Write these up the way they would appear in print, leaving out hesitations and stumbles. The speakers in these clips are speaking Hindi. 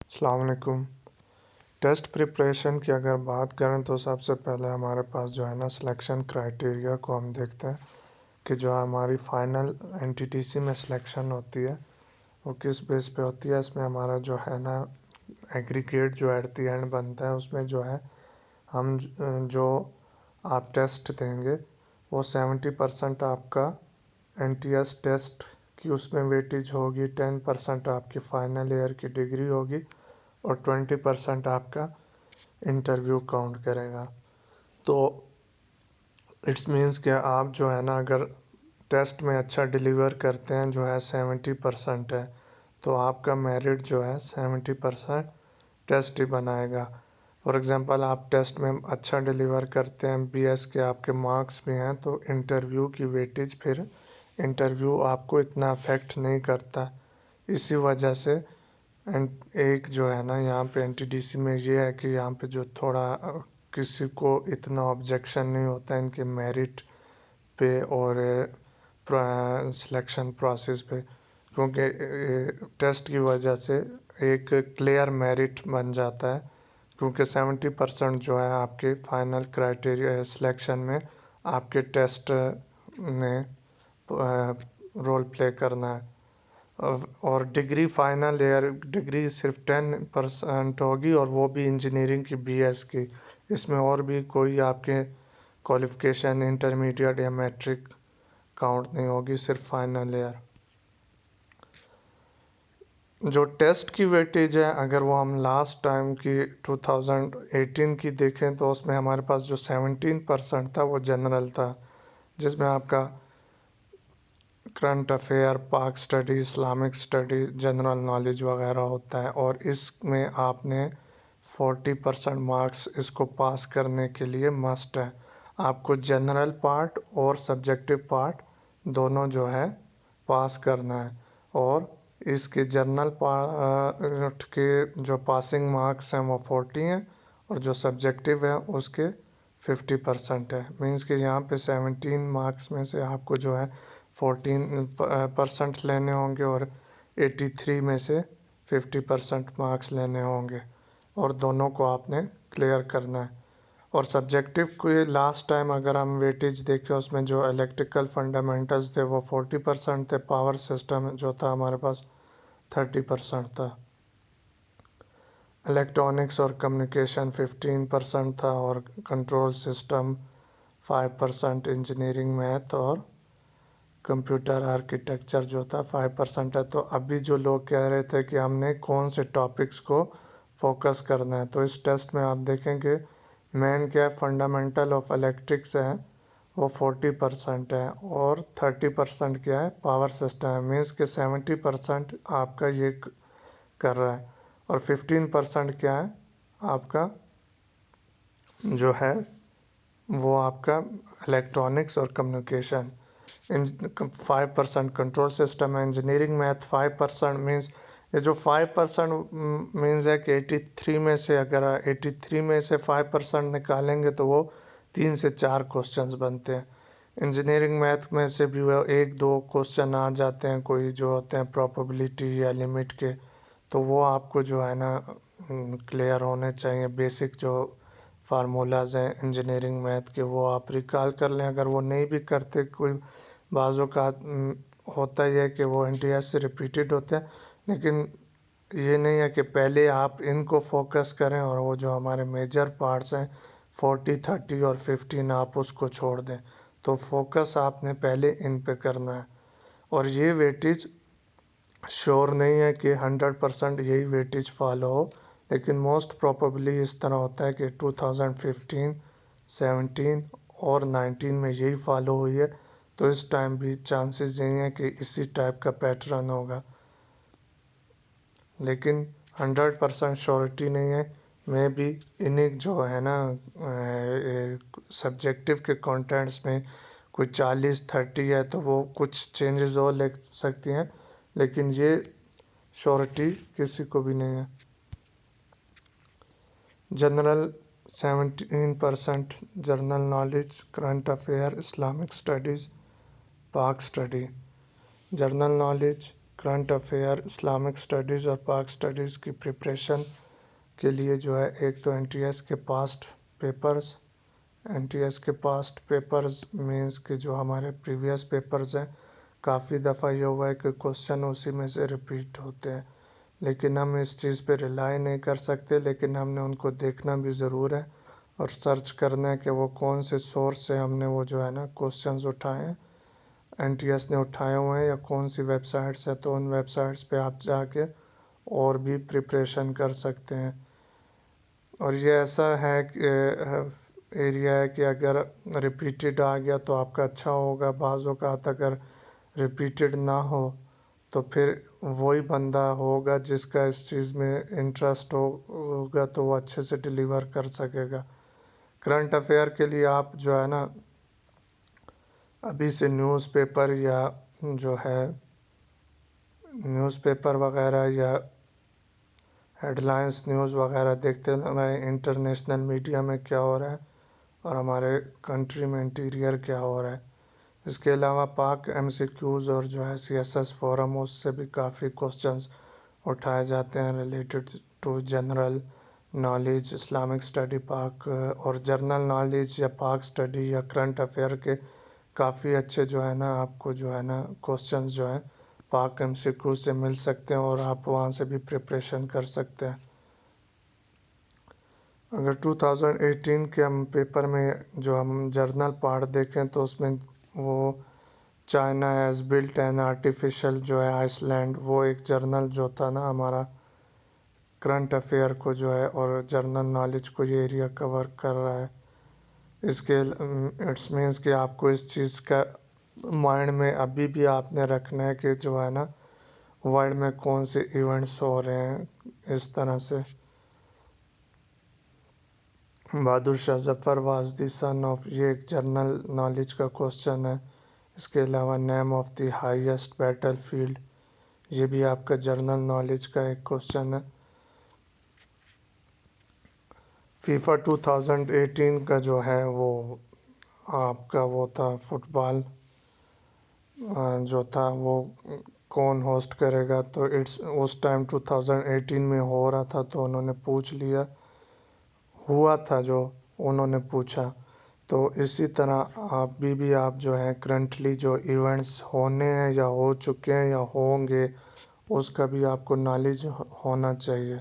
अस्सलाम वालेकुम। टेस्ट प्रिपरेशन की अगर बात करें तो सबसे पहले हमारे पास जो है ना सिलेक्शन क्राइटेरिया को हम देखते हैं कि जो हमारी फाइनल एनटीटीसी में सिलेक्शन होती है वो किस बेस पे होती है। इसमें हमारा जो है ना एग्रीगेट जो एट द एंड बनता है उसमें जो है हम जो आप टेस्ट देंगे वो 70% आपका एनटीएस टेस्ट की उसमें वेटेज होगी, 10% आपकी फाइनल ईयर की डिग्री होगी और 20% आपका इंटरव्यू काउंट करेगा। तो इट्स मीन्स कि आप जो है ना अगर टेस्ट में अच्छा डिलीवर करते हैं जो है 70% है तो आपका मेरिट जो है 70% टेस्ट ही बनाएगा। फॉर एग्जांपल आप टेस्ट में अच्छा डिलीवर करते हैं, बीएस के आपके मार्क्स भी हैं तो इंटरव्यू की वेटेज फिर इंटरव्यू आपको इतना अफेक्ट नहीं करता। इसी वजह से एंड एक जो है ना यहाँ पे एनटीडीसी में ये है कि यहाँ पे जो थोड़ा किसी को इतना ऑब्जेक्शन नहीं होता है इनके मेरिट पे और सिलेक्शन प्रोसेस पे, क्योंकि टेस्ट की वजह से एक क्लियर मेरिट बन जाता है। क्योंकि 70% जो है आपके फाइनल क्राइटेरिया सिलेक्शन में आपके टेस्ट में रोल प्ले करना है। और डिग्री फाइनल ईयर डिग्री सिर्फ 10% होगी और वो भी इंजीनियरिंग की बीएस की। इसमें और भी कोई आपके क्वालिफिकेशन इंटरमीडिएट या मैट्रिक काउंट नहीं होगी, सिर्फ फाइनल ईयर। जो टेस्ट की वेटेज है अगर वो हम लास्ट टाइम की 2018 की देखें तो उसमें हमारे पास जो 17% था वो जनरल था, जिसमें आपका करंट अफेयर, पाक study, Islamic study, general knowledge वगैरह होता है। और इसमें आपने 40% मार्क्स इसको पास करने के लिए मस्ट है। आपको जनरल पार्ट और सब्जेक्टिव पार्ट दोनों जो है पास करना है। और इसके जनरल पार्ट के जो पासिंग मार्क्स हैं वो 40 हैं और जो सब्जेक्टिव है उसके 50% है। मीन्स कि यहाँ पे 17 मार्क्स में से आपको जो है 14% लेने होंगे और 83 में से 50% मार्क्स लेने होंगे और दोनों को आपने क्लियर करना है। और सब्जेक्टिव के लास्ट टाइम अगर हम वेटेज देखें उसमें जो इलेक्ट्रिकल फंडामेंटल्स थे वो 40% थे, पावर सिस्टम जो था हमारे पास 30% था, इलेक्ट्रॉनिक्स और कम्युनिकेशन 15% था और कंट्रोल सिस्टम 5%, इंजीनियरिंग मैथ और कंप्यूटर आर्किटेक्चर जो था 5% है। तो अभी जो लोग कह रहे थे कि हमने कौन से टॉपिक्स को फोकस करना है, तो इस टेस्ट में आप देखेंगे मेन क्या है, फंडामेंटल ऑफ इलेक्ट्रिक्स है वो 40% है और 30% क्या है, पावर सिस्टम है। मीन्स के 70% आपका ये कर रहा है और 15% क्या है आपका जो है वो आपका इलेक्ट्रॉनिक्स और कम्युनिकेशन। 5% कंट्रोल सिस्टम है, इंजीनियरिंग मैथ 5%। मीन्स ये जो 5% मीन्स है कि 83 में से अगर 83 में से 5% निकालेंगे तो वो 3 से 4 क्वेश्चंस बनते हैं। इंजीनियरिंग मैथ में से भी वो 1-2 क्वेश्चन आ जाते हैं, कोई जो होते हैं प्रोबेबिलिटी या लिमिट के, तो वो आपको जो है ना क्लियर होने चाहिए। बेसिक जो फार्मूलाज हैं इंजीनियरिंग मैथ के वो आप रिकॉल कर लें। अगर वो नहीं भी करते, कोई बाज़ों का होता ही है कि वो एनटीएस से रिपीटेड होते हैं, लेकिन ये नहीं है कि पहले आप इनको फोकस करें और वो जो हमारे मेजर पार्ट्स हैं 40, 30 और 15 आप उसको छोड़ दें। तो फोकस आपने पहले इन पे करना है। और ये वेटेज श्योर नहीं है कि 100% यही वेटेज फॉलो हो, लेकिन मोस्ट प्रोबेबली इस तरह होता है कि 2015, 17 और 19 में यही फॉलो हुई है। तो इस टाइम भी चांसेस यही है कि इसी टाइप का पैटर्न होगा, लेकिन 100% श्योरिटी नहीं है। मैं भी इन्हीं जो है ना सब्जेक्टिव के कंटेंट्स में कोई 40-30 है तो वो कुछ चेंजेस और ले सकती हैं, लेकिन ये श्योरिटी किसी को भी नहीं है। General 17%, general knowledge, current affair, Islamic studies, Pak study. General knowledge current affair, Islamic studies और पाक स्टडीज़ की प्रिपरेशन के लिए जो है एक तो एनटीएस के पास्ट पेपर्स, एनटीएस के पास्ट पेपर्स मीन्स कि जो हमारे प्रीवियस पेपर्स हैं, काफ़ी दफ़ा ये हुआ है कि क्वेश्चन उसी में से रिपीट होते हैं, लेकिन हम इस चीज़ पे रिलाई नहीं कर सकते, लेकिन हमने उनको देखना भी ज़रूर है और सर्च करना है कि वो कौन से सोर्स से हमने वो जो है ना क्वेश्चंस उठाए हैं, एनटीएस ने उठाए हुए हैं या कौन सी वेबसाइट्स है, तो उन वेबसाइट्स पे आप जाके और भी प्रिपरेशन कर सकते हैं। और ये ऐसा है कि एरिया है कि अगर रिपीटेड आ गया तो आपका अच्छा होगा, बाज़ औक़ात अगर रिपीटेड ना हो तो फिर वही बंदा होगा जिसका इस चीज़ में इंटरेस्ट होगा तो वो अच्छे से डिलीवर कर सकेगा। करंट अफेयर के लिए आप जो है ना अभी से न्यूज़पेपर या जो है न्यूज़पेपर वगैरह या हेडलाइंस न्यूज़ वगैरह देखते रहें, इंटरनेशनल मीडिया में क्या हो रहा है और हमारे कंट्री में इंटीरियर क्या हो रहा है। इसके अलावा पाक एमसीक्यूज़ और जो है सीएसएस फोरम, उससे भी काफ़ी क्वेश्चंस उठाए जाते हैं related to general knowledge, Islamic study, Pak और जनरल नॉलेज या पाक स्टडी या करंट अफेयर के काफ़ी अच्छे जो है ना आपको जो है ना क्वेश्चंस जो है पाक एमसीक्यू से मिल सकते हैं और आप वहाँ से भी प्रिपरेशन कर सकते हैं। अगर 2018 के हम पेपर में जो हम जर्नल पार्ट देखें तो उसमें वो China has built an artificial जो है आइसलैंड, वो एक जर्नल जो था ना हमारा करंट अफेयर को जो है और जनरल नॉलेज को ये एरिया कवर कर रहा है। इसके इट्स मीन्स कि आपको इस चीज़ का माइंड में अभी भी आपने रखना है कि जो है ना वर्ल्ड में कौन से इवेंट्स हो रहे हैं। इस तरह से Bahadur Shah Zafar was the son of, ये एक जनरल नॉलेज का क्वेश्चन है। इसके अलावा name of the highest battle field, ये भी आपका जनरल नॉलेज का एक क्वेश्चन है। फीफा 2018 का जो है वो आपका वो था फुटबॉल जो था वो कौन होस्ट करेगा, तो इट्स उस टाइम 2018 में हो रहा था तो उन्होंने पूछ लिया, हुआ था जो उन्होंने पूछा। तो इसी तरह भी आप जो है करंटली जो इवेंट्स होने हैं या हो चुके हैं या होंगे उसका भी आपको नॉलेज होना चाहिए।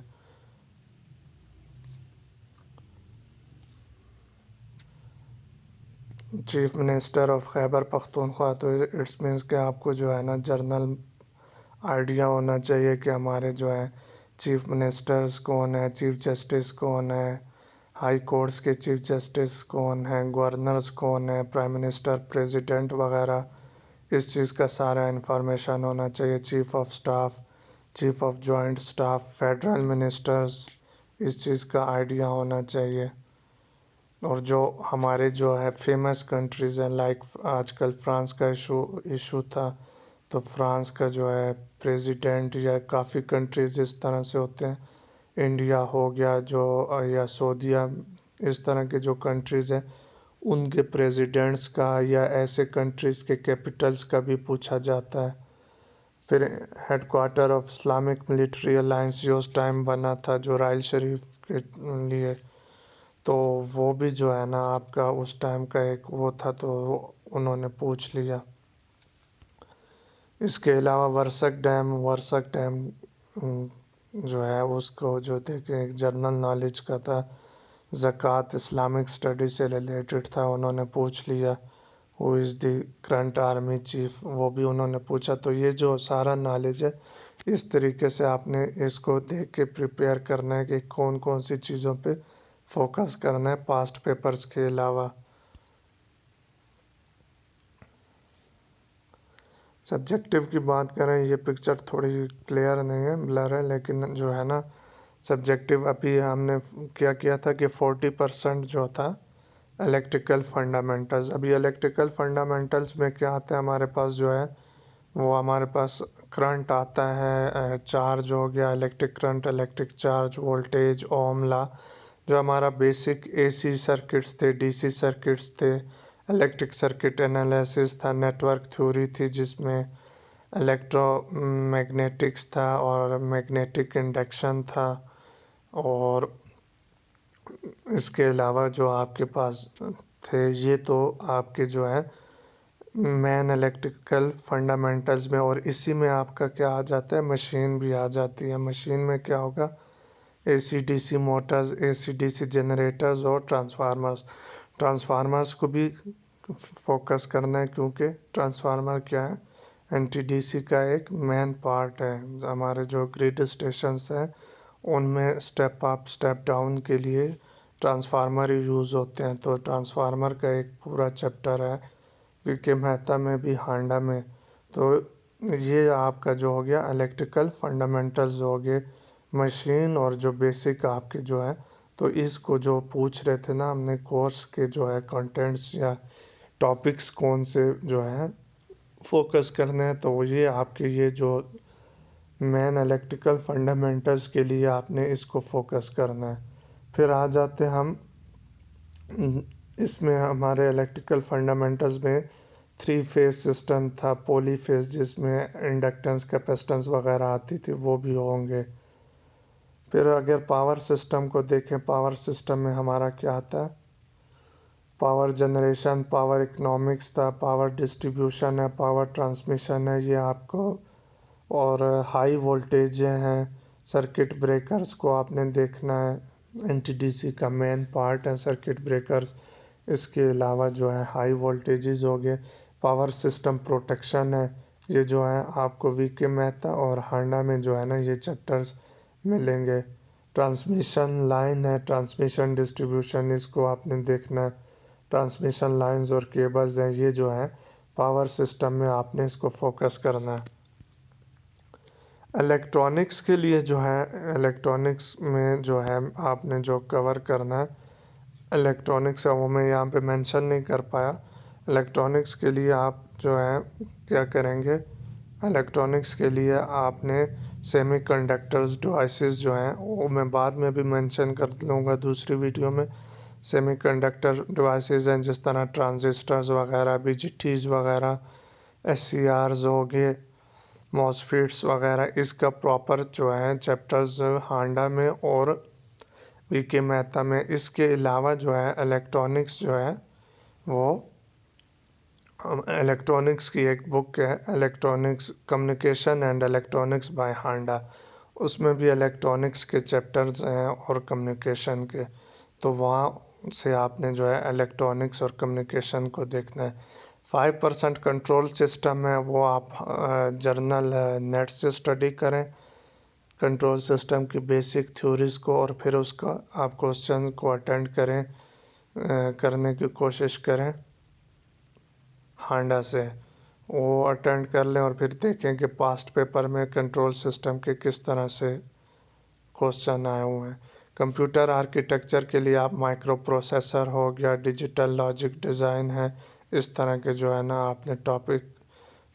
Chief minister of Khyber Pakhtunkhwa, तो इट्स मीन्स कि आपको जो है ना जर्नल आइडिया होना चाहिए कि हमारे जो है चीफ मिनिस्टर्स कौन है, चीफ जस्टिस कौन है, हाई कोर्ट्स के चीफ जस्टिस कौन है, गवर्नर्स कौन है, प्राइम मिनिस्टर, प्रेसिडेंट वगैरह, इस चीज़ का सारा इन्फॉर्मेशन होना चाहिए। Chief of staff, chief of joint staff, federal ministers, इस चीज़ का आइडिया होना चाहिए। और जो हमारे जो है फेमस कंट्रीज़ हैं, लाइक आजकल फ्रांस का इशू था, तो फ्रांस का जो है प्रेसिडेंट या काफ़ी कंट्रीज़ इस तरह से होते हैं, इंडिया हो गया जो या सऊदीया, इस तरह के जो कंट्रीज़ हैं उनके प्रेसिडेंट्स का या ऐसे कंट्रीज़ के कैपिटल्स का भी पूछा जाता है। फिर headquarter of Islamic military alliance जो उस टाइम बना था जो राइल शरीफ के लिए, तो वो भी जो है ना आपका उस टाइम का एक वो था, तो उन्होंने पूछ लिया। इसके अलावा वर्सक डैम जो है उसको जो देखें एक जनरल नॉलेज का था, ज़कात इस्लामिक स्टडी से रिलेटेड था, उन्होंने पूछ लिया। Who is the current army chief, वो भी उन्होंने पूछा। तो ये जो सारा नॉलेज है इस तरीके से आपने इसको देख के प्रिपेयर करना है कि कौन कौन सी चीज़ों पे फोकस करना है पास्ट पेपर्स के अलावा। सब्जेक्टिव की बात करें, ये पिक्चर थोड़ी क्लियर नहीं है, ब्लर है, लेकिन जो है ना सब्जेक्टिव अभी हमने क्या किया था कि 40% जो था इलेक्ट्रिकल फंडामेंटल्स। अभी इलेक्ट्रिकल फंडामेंटल्स में क्या आता है हमारे पास जो है वो हमारे पास करंट आता है, चार्ज हो गया, electric current, electric charge, voltage, Ohm law, जो हमारा बेसिक एसी सर्किट्स थे, डीसी सर्किट्स थे, इलेक्ट्रिक सर्किट एनालिसिस था, नेटवर्क थ्योरी थी जिसमें इलेक्ट्रोमैग्नेटिक्स था और मैग्नेटिक इंडक्शन था, और इसके अलावा जो आपके पास थे ये तो आपके जो है मेन इलेक्ट्रिकल फंडामेंटल्स में। और इसी में आपका क्या आ जाता है, मशीन भी आ जाती है। मशीन में क्या होगा, AC DC Motors, AC DC generators और ट्रांसफार्मर्स। ट्रांसफार्मर्स को भी फोकस करना है क्योंकि ट्रांसफार्मर क्या है, एनटीडीसी का एक मेन पार्ट है। हमारे जो ग्रिड स्टेशंस हैं उनमें स्टेप अप स्टेप डाउन के लिए ट्रांसफार्मर ही यूज़ होते हैं। तो ट्रांसफार्मर का एक पूरा चैप्टर है वीके मेहता में भी, हांडा में। तो ये आपका जो हो गया इलेक्ट्रिकल फंडामेंटल्स हो गए, मशीन और जो बेसिक आपके जो है। तो इसको जो पूछ रहे थे ना हमने, कोर्स के जो है कंटेंट्स या टॉपिक्स कौन से जो है फोकस करने हैं, तो ये आपके ये जो मेन इलेक्ट्रिकल फंडामेंटल्स के लिए आपने इसको फोकस करना है। फिर आ जाते हम इसमें, हमारे इलेक्ट्रिकल फंडामेंटल्स में 3 फेज सिस्टम था, पोली फेज जिसमें इंडक्टेंस कैपेसिटेंस वगैरह आती थी, वो भी होंगे। फिर अगर पावर सिस्टम को देखें, पावर सिस्टम में हमारा क्या आता है, पावर जनरेशन, पावर इकोनॉमिक्स था, पावर डिस्ट्रीब्यूशन है, पावर ट्रांसमिशन है ये आपको, और हाई वोल्टेज हैं, सर्किट ब्रेकर्स को आपने देखना है। एनटीडीसी का मेन पार्ट है सर्किट ब्रेकर्स। इसके अलावा जो है हाई वोल्टेजेस हो गए, पावर सिस्टम प्रोटेक्शन है, ये जो है आपको वीके मेहता और हांडा में जो है ना ये चैप्टर्स मिलेंगे। ट्रांसमिशन लाइन है, ट्रांसमिशन डिस्ट्रीब्यूशन, इसको आपने देखना है। ट्रांसमिशन लाइंस और केबल्स हैं, ये जो है पावर सिस्टम में आपने इसको फोकस करना है। इलेक्ट्रॉनिक्स के लिए जो है, इलेक्ट्रॉनिक्स में जो है आपने जो कवर करना है, इलेक्ट्रॉनिक्स है वो मैं यहाँ पे मेंशन नहीं कर पाया। इलेक्ट्रॉनिक्स के लिए आप जो है क्या करेंगे, इलेक्ट्रॉनिक्स के लिए आपने सेमीकंडक्टर्स डिवाइसेस जो हैं वो मैं बाद में भी मेंशन कर लूँगा दूसरी वीडियो में। सेमीकंडक्टर डिवाइसेस हैं जिस तरह ट्रांजिस्टर्स वगैरह, बीजीटीज वगैरह, एससीआरस हो गए, मॉसफेट्स वगैरह, इसका प्रॉपर जो है चैप्टर्स हांडा में और वीके मेहता में। इसके अलावा जो है इलेक्ट्रॉनिक्स जो है वो इलेक्ट्रॉनिक्स की एक बुक है, electronics communication and electronics by Handa, उसमें भी इलेक्ट्रॉनिक्स के चैप्टर्स हैं और कम्युनिकेशन के। तो वहाँ से आपने जो है इलेक्ट्रॉनिक्स और कम्युनिकेशन को देखना है। 5% कंट्रोल सिस्टम है वो आप जर्नल नेट से स्टडी करें कंट्रोल सिस्टम की बेसिक थ्योरीज को, और फिर उसका आप क्वेश्चन को अटेंड करें, करने की कोशिश करें हांडा से, वो अटेंड कर लें और फिर देखें कि पास्ट पेपर में कंट्रोल सिस्टम के किस तरह से क्वेश्चन आए हुए हैं। कंप्यूटर आर्किटेक्चर के लिए आप माइक्रो प्रोसेसर हो गया, डिजिटल लॉजिक डिज़ाइन है, इस तरह के जो है ना आपने टॉपिक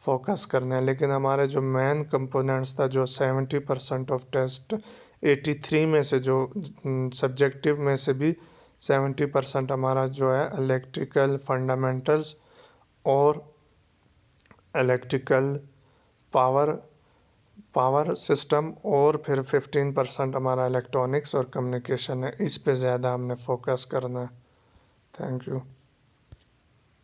फोकस करने हैं। लेकिन हमारे जो मेन कंपोनेंट्स था, जो 70% ऑफ टेस्ट 83 में से, जो सब्जेक्टिव में से भी 70% हमारा जो है इलेक्ट्रिकल फंडामेंटल्स और इलेक्ट्रिकल पावर पावर सिस्टम, और फिर 15% हमारा इलेक्ट्रॉनिक्स और कम्युनिकेशन है। इस पे ज़्यादा हमने फोकस करना है। Thank you.